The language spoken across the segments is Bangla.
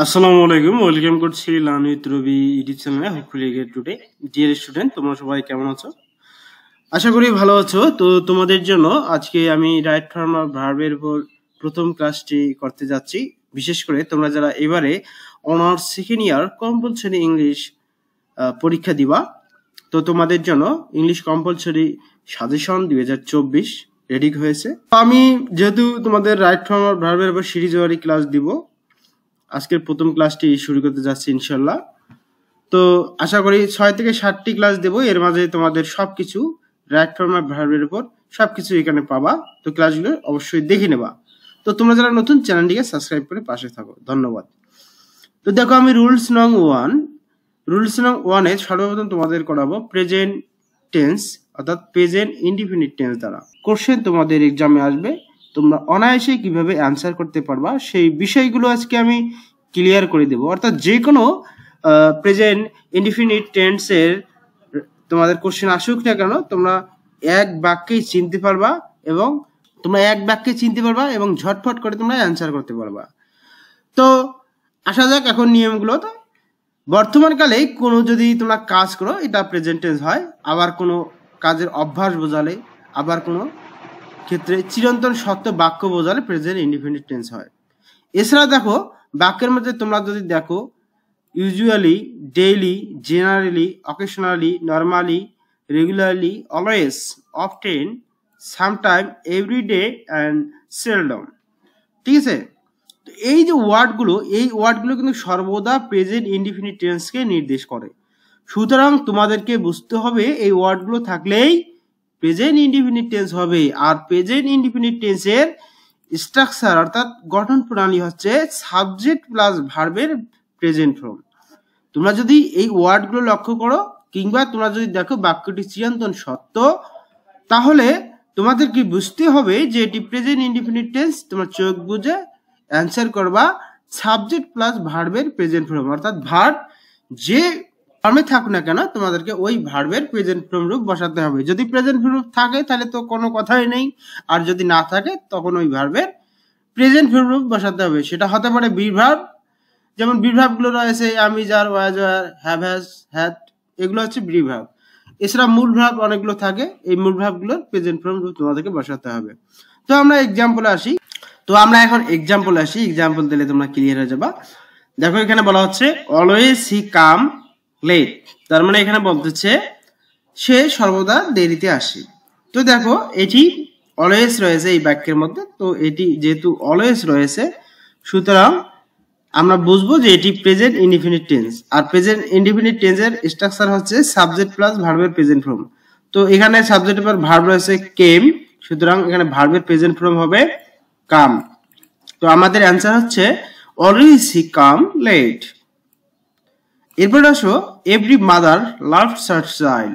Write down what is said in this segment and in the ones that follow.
আসসালামু আলাইকুম, ওয়েলকাম করছি লার্ন উইথ রবি ইউটিউব চ্যানেলে। Hopefully get today. Dear student, তোমরা সবাই কেমন আছো? আশা করি ভালো আছো। তো তোমাদের জন্য আজকে আমি রাইট ফর্ম অফ ভার্বের উপর প্রথম ক্লাসটি করতে যাচ্ছি। বিশেষ করে তোমরা যারা এবারে honours second year compulsory English পরীক্ষা দিবা, তো তোমাদের জন্য ইংলিশ কম্পালসরি সাজেশন 2024 রেডি হয়েছে। আমি যেহেতু তোমাদের রাইট ফর্ম অফ ভার্বের উপর সিরিজ ওয়ারি ক্লাস দিব, আজকের প্রথম ক্লাসটি শুরু করতে যাচ্ছি ইনশাল্লাহ। তো আশা করি 6 থেকে 7টি ক্লাস দেবো। এর মাঝে তোমাদের সবকিছু রাইট ফর্ম অফ ভার্বের উপর সবকিছু এখানে পাবা। তো ক্লাসগুলো অবশ্যই দেখে নেবা। তো তোমরা যারা নতুন, চ্যানেলটিকে সাবস্ক্রাইব করে পাশে থাকো। ধন্যবাদ। তো দেখো, আমি রুলস নং 1 সর্বপ্রথম তোমাদের করাবো প্রেজেন্ট টেন্স, অর্থাৎ প্রেজেন্ট ইনডিফিনিট টেন্স দ্বারা কোশ্চেন তোমাদের এক্সামে আসবে। তোমরা অনায়াসে কিভাবে অ্যান্সার করতে পারবা সেই বিষয়গুলো আজকে আমি ক্লিয়ার করে দেব। অর্থাৎ যে কোনো প্রেজেন্ট ইনডিফিনিট টেন্সের তোমাদের কোশ্চেন আসুক না কেন, তোমরা এক বাক্যেই চিনতে পারবা এবং ঝটফট করে তোমরা অ্যান্সার করতে পারবা। তো আসা যাক এখন নিয়মগুলো। তো বর্তমানকালে কোনো যদি তোমরা কাজ করো, এটা প্রেজেন্ট টেন্স হয়। আবার কোনো কাজের অভ্যাস বোঝালে, আবার কোনো ক্ষেত্রে চিরন্তন সত্য বাক্য বোঝালে প্রেজেন্ট ইনডিফিনিট টেন্স হয়। এছাড়া দেখো, বাক্যের মধ্যে তোমরা যদি দেখো usually, daily, generally, occasionally, normally, regularly, always, often, sometime, everyday and seldom, ঠিক আছে? এই যে ওয়ার্ডগুলো কিন্তু সর্বদা প্রেজেন্ট ইনডিফিনিট টেন্সকে নির্দেশ করে। সুতরাং তোমাদেরকে বুঝতে হবে এই ওয়ার্ডগুলো থাকলেই প্রেজেন্ট ইনডিফিনিট টেন্স হবে। আর প্রেজেন্ট ইনডিফিনিট টেন্সের স্ট্রাকচার অর্থাৎ গঠন প্রণালী হচ্ছে সাবজেক্ট প্লাস ভার্বের প্রেজেন্ট ফর্ম। তোমরা যদি এই ওয়ার্ডগুলো লক্ষ্য করো, কিংবা তোমরা যদি দেখো বাক্যটি চিরন্তন সত্য, তাহলে তোমাদেরকে বুঝতে হবে যে এটি প্রেজেন্ট ইনডিফিনিট টেন্স। তোমরা চোখ বুঝে অ্যান্সার করবা সাবজেক্ট প্লাস ভার্বের প্রেজেন্ট ফর্ম, অর্থাৎ ভার্ব যে ফর্মে থাকুক না কেন তোমাদেরকে ওই ভার্বের প্রেজেন্ট ফর্ম রূপ বসাতে হবে। যদি প্রেজেন্ট ফর্ম রূপ থাকে তাহলে তো কোনো কথাই নেই, আর যদি না থাকে তখন ওই ভার্বের প্রেজেন্ট ফর্ম রূপ বসাতে হবে। সেটা হতে পারে বি ভার্ব, যেমন বি ভার্বগুলো রয়েছে আমি, যার, ওয়াজ, ওয়ার, হ্যাভ, হ্যাজ, হ্যাড, এগুলো হচ্ছে বি ভার্ব। এছাড়া মূল ভার্ব অনেকগুলো থাকে, এই মূল ভার্বগুলোর প্রেজেন্ট ফর্ম রূপ তোমাদেরকে বসাতে হবে। তো আমরা এক্সাম্পলে আসি। এক্সাম্পল দিলে তোমরা ক্লিয়ার হয়ে যাবা। দেখো, এখানে বলা হচ্ছে অলওয়েজ হি কাম লেট। তার মানে এখানে বলতেছে সে সর্বদা দেরিতে আসে। তো দেখো, এটি অলওয়েজ রয়েছে এই বাক্যের মধ্যে। তো এটি যেহেতু অলওয়েজ রয়েছে, সুতরাং আমরা বুঝবো যে এটি প্রেজেন্ট ইনডিফিনিট টেন্স। আর প্রেজেন্ট ইনডিফিনিট টেন্সের স্ট্রাকচার হচ্ছে সাবজেক্ট প্লাস ভার্বের প্রেজেন্ট ফর্ম। তো এখানে সাবজেক্টের পর ভার্ব রয়েছে কেম, সুতরাং এখানে ভার্বের প্রেজেন্ট ফর্ম হবে কাম। তো আমাদের অ্যান্সার হচ্ছে অলওয়েজ হি কাম লেট। এরপর আসো every mother loves her child.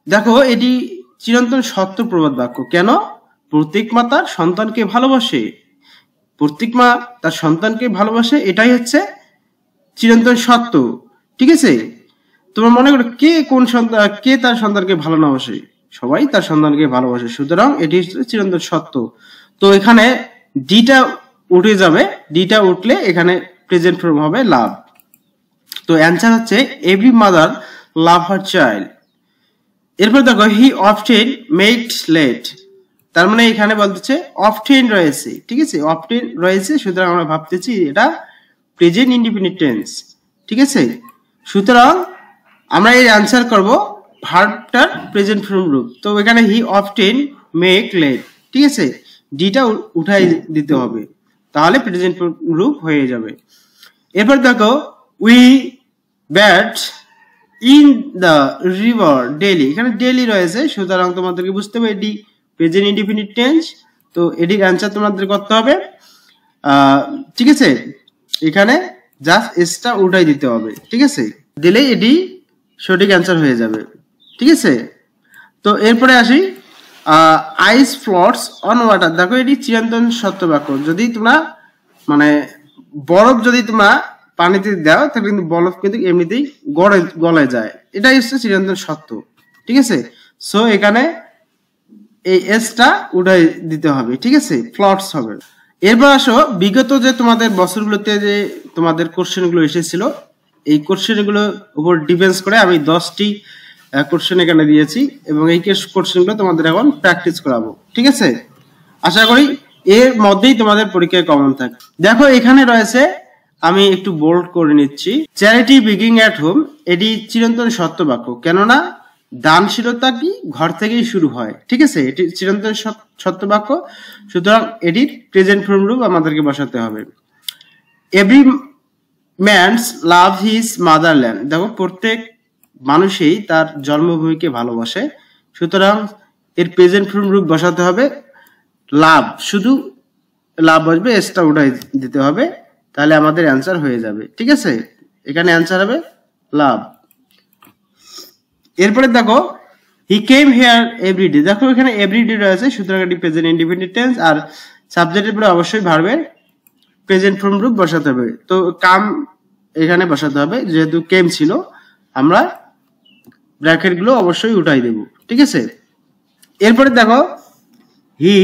দেখো, এটি চিরন্তন সত্য প্রবাদ বাক্য। কেন? প্রত্যেক মা তার সন্তানকে ভালোবাসে, এটাই হচ্ছে চিরন্তন সত্য, ঠিক আছে? তোমরা মনে করো কে তার সন্তানকে ভালো না বাসে? সবাই তার সন্তানকে ভালোবাসে, সুতরাং এটি হচ্ছে চিরন্তন সত্য। তো এখানে ডিটা উঠে যাবে, ডিটা উঠলে এখানে প্রেজেন্ট ফর্ম হবে লাভ। তো অ্যান্সার হচ্ছে এভরি মাদার লাভ হার চাইল্ড। এরপর দেখো হি অফটেন মেক্স লেট। তার মানে এখানে বলতেছে অফটেন রয়েছে, ঠিক আছে? অফটেন রয়েছে, সুতরাং আমরা ভাবতেছি এটা প্রেজেন্ট ইনডিফিনিট টেন্স, ঠিক আছে? সুতরাং আমরা এর অ্যান্সার করব ভার্বটার প্রেজেন্ট ফর্ম রূপ। তো এখানে হি অফটেন মেক লেট, ঠিক আছে? ডিটা উঠাই দিতে হবে, তাহলে প্রেজেন্ট রূপ হয়ে যাবে। এরপর দেখো we bat in the river daily. এখানে ডেইলি রয়েছে, সুতরাং তোমাদেরকে বুঝতে হবে এটি প্রেজেন্ট ইনডিফিনিট টেন্স। তো এটির অ্যান্সার তোমাদের করতে হবে, ঠিক আছে? এখানে জাস্ট এসটা উঠাই দিতে হবে, ঠিক আছে? দিলেই এটি সঠিক অ্যান্সার হয়ে যাবে, ঠিক আছে? তো এরপরে আসি আইস ফ্লোটস অন ওয়াটার। দেখো, এটি চিরন্তন সত্য বাক্য। যদি তোমরা বরফ যদি তোমরা পানিতে দাও, তাহলে কিন্তু বরফ কিন্তু এমনিতেই গলে যায়, এটাই হচ্ছে চিরন্তন সত্য, ঠিক আছে? সো এখানে এই এসটা উঠাই দিতে হবে, ঠিক আছে? ফ্লোটস হবে। এরপর আসো বিগত যে তোমাদের বছরগুলোতে যে তোমাদের কোশ্চেনগুলো এসেছিল, এই কোশ্চেনগুলোর উপর ডিপেন্ড করে আমি 10টি কোশ্চেন এখানে দিয়েছি এবং এই কোশ্চেনগুলো তোমাদের এখন প্র্যাকটিস করাবো। ঠিক আছে, আশা করি এর মধ্যেই তোমাদের পরীক্ষায় কমন থাকে। দেখো এখানে রয়েছে, আমি একটু বোল্ড করে নিচ্ছি, চ্যারিটি বিগিং এট হোম। এটি চিরন্তন সত্য বাক্য, কেননা দানশীলতা কি ঘর থেকেই শুরু হয়। ঠিক আছে, এটি চিরন্তন সত্য বাক্য, সুতরাং এটির প্রেজেন্ট ফর্ম রূপ আমাদেরকে বসাতে হবে। Every man's love his motherland. দেখো প্রত্যেক মানুষই তার জন্মভূমিকে ভালোবাসে, সুতরাং এর প্রেজেন্ট ফর্ম রূপ বসাতে হবে লাভ, শুধু লাভ বসবে, এসটা উঠাই দিতে হবে, তাহলে আমাদের অ্যান্সার হয়ে যাবে। ঠিক আছে, এখানে অ্যান্সার হবে লাভ। এরপরে দেখো হি কেম হিয়ার এভরিডে। দেখো এখানে এভরিডে রয়েছে, সুতরাং এটি প্রেজেন্ট ইনডিপেন্ডেন্ট টেন্স, আর সাবজেক্টের পরে অবশ্যই ভার্বের প্রেজেন্ট ফর্ম রূপ বসাতে হবে। তো কাম এখানে বসাতে হবে, যেহেতু কেম ছিল আমরা ব্র্যাকেট গুলো অবশ্যই উঠাই দেব। ঠিক আছে, এরপরে দেখো he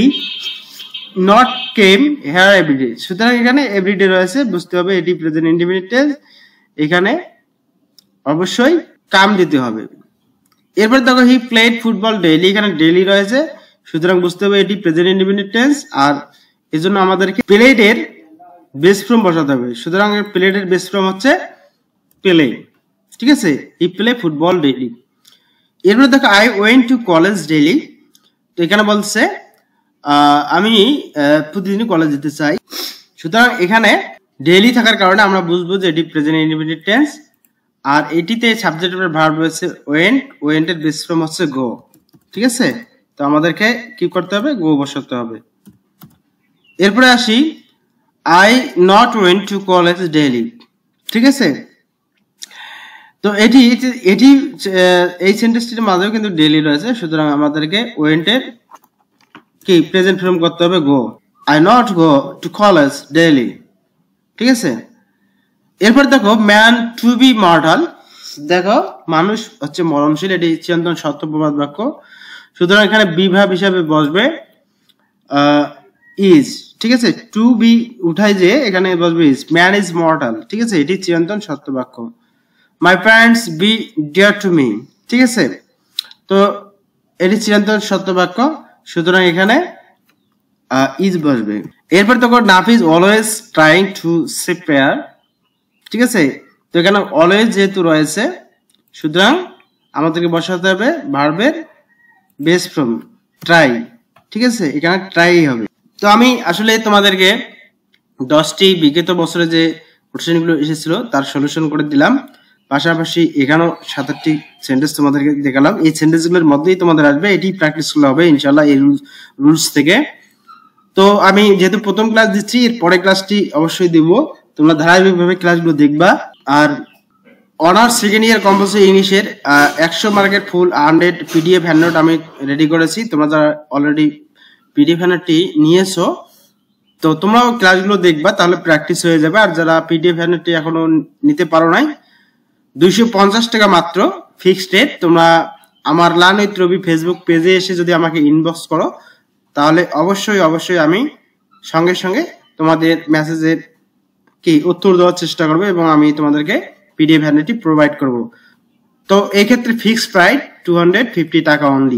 not came here everyday, সুতরাং এখানে এভরিডে রয়েছে, বুঝতে হবে এটি প্রেজেন্ট ইনডিপেন্ডেন্ট টেন্স, এখানে অবশ্যই কাম দিতে হবে। এরপর দেখো হি প্লেড ফুটবল ডেইলি, এখানে ডেইলি রয়েছে, সুতরাং বুঝতে হবে এটি প্রেজেন্ট ইনডিপেন্ডেন্ট টেন্স, আর এজন্য আমাদেরকে প্লেডের বেস ফর্ম বসাতে হবে, সুতরাং প্লেডের বেস ফর্ম হচ্ছে প্লে। ঠিক আছে, হি প্লে ফুটবল ডেইলি। এরপরে দেখো I went to college daily, তো এখানে বলছে আমি প্রতিদিনই কলেজ যেতে চাই, সুতরাং এখানে ডেইলি থাকার কারণে আমরা বুঝবো যে এটি প্রেজেন্ট ইনডিপেন্ডেন্ট টেন্স, আর এটিতে সাবজেক্টের ভার্ব রয়েছে ওয়েন্ট, ওয়েন্টের বেস ফর্ম হচ্ছে গো। ঠিক আছে, তো আমাদেরকে কি করতে হবে, গো বসাতে হবে। এরপরে আসি I not went to college daily. ঠিক আছে, তো এটি এটি এই সেন্টেন্সটির মাঝেও কিন্তু ডেইলি রয়েছে, সুতরাং আমাদেরকে ওয়েন্টের কি প্রেজেন্ট ফর্ম করতে হবে গো। I not go to college daily. ঠিক আছে, এরপর দেখো ম্যান টু বি মর্টাল। দেখো মানুষ হচ্ছে মরণশীল, এটি চিরন্তন সত্য প্রবাদ বাক্য, সুতরাং এখানে বিভাব হিসাবে বসবে ইজ। ঠিক আছে, টু বি উঠাই যে এখানে বসবে ইজ, ম্যান ইজ মর্টাল। ঠিক আছে, এটি চিরন্তন সত্য বাক্য। My parents be dear to me. ঠিক আছে, তো এটি চিরন্তন সত্য বাক্য, সুতরাং এখানে ইজ বসবে। এরপর দেখো Nafiz always trying to save pair. ঠিক আছে, তো এখানে অলওয়েজ যেহেতু রয়েছে, সুতরাং আমাদেরকে বসাতে হবে ভার্বের বেস ফর্ম ট্রাই। ঠিক আছে, এখানে ট্রাই হবে। তো আমি আসলে তোমাদেরকে 10টি বিগত বছরে যে কোশ্চেনগুলো এসেছিল তার সলিউশন করে দিলাম, পাশাপাশি এখানেও 7-8টি সেন্টেন্স তোমাদেরকে দেখালাম। এই সেন্টেন্সগুলোর মধ্যেই তোমাদের আসবে, এটি প্র্যাকটিস করলে হবে ইনশাল্লাহ এই রুলস থেকে। তো আমি যেহেতু প্রথম ক্লাস দিচ্ছি, এর পরের ক্লাসটি অবশ্যই দিব, তোমরা ধারাবাহিকভাবে ক্লাসগুলো দেখবা। আর অনার্স সেকেন্ড ইয়ার কম্পালসারি ইংলিশের 100 মার্কের ফুল 100 পিডিএফ হ্যান্ডনোট আমি রেডি করেছি। তোমরা যারা অলরেডি পিডিএফ হ্যান্ডনোটটি নিয়েছো, তো তোমরাও ক্লাসগুলো দেখবা, তাহলে প্র্যাকটিস হয়ে যাবে। আর যারা পিডিএফ হ্যান্ডনোটটি এখনো নিতে পারো নাই, 250 টাকা মাত্র ফিক্সড রেট। তোমরা আমার লার্ন উইথ রবি ফেসবুক পেজে এসে যদি আমাকে ইনবক্স করো, তাহলে অবশ্যই আমি সঙ্গে সঙ্গে তোমাদের মেসেজের কি উত্তর দেওয়ার চেষ্টা করবো এবং আমি তোমাদেরকে পিডিএফ হ্যান্ডনোটটি প্রোভাইড করব। তো এই ক্ষেত্রে ফিক্সড প্রাইস 250 টাকা অনলি।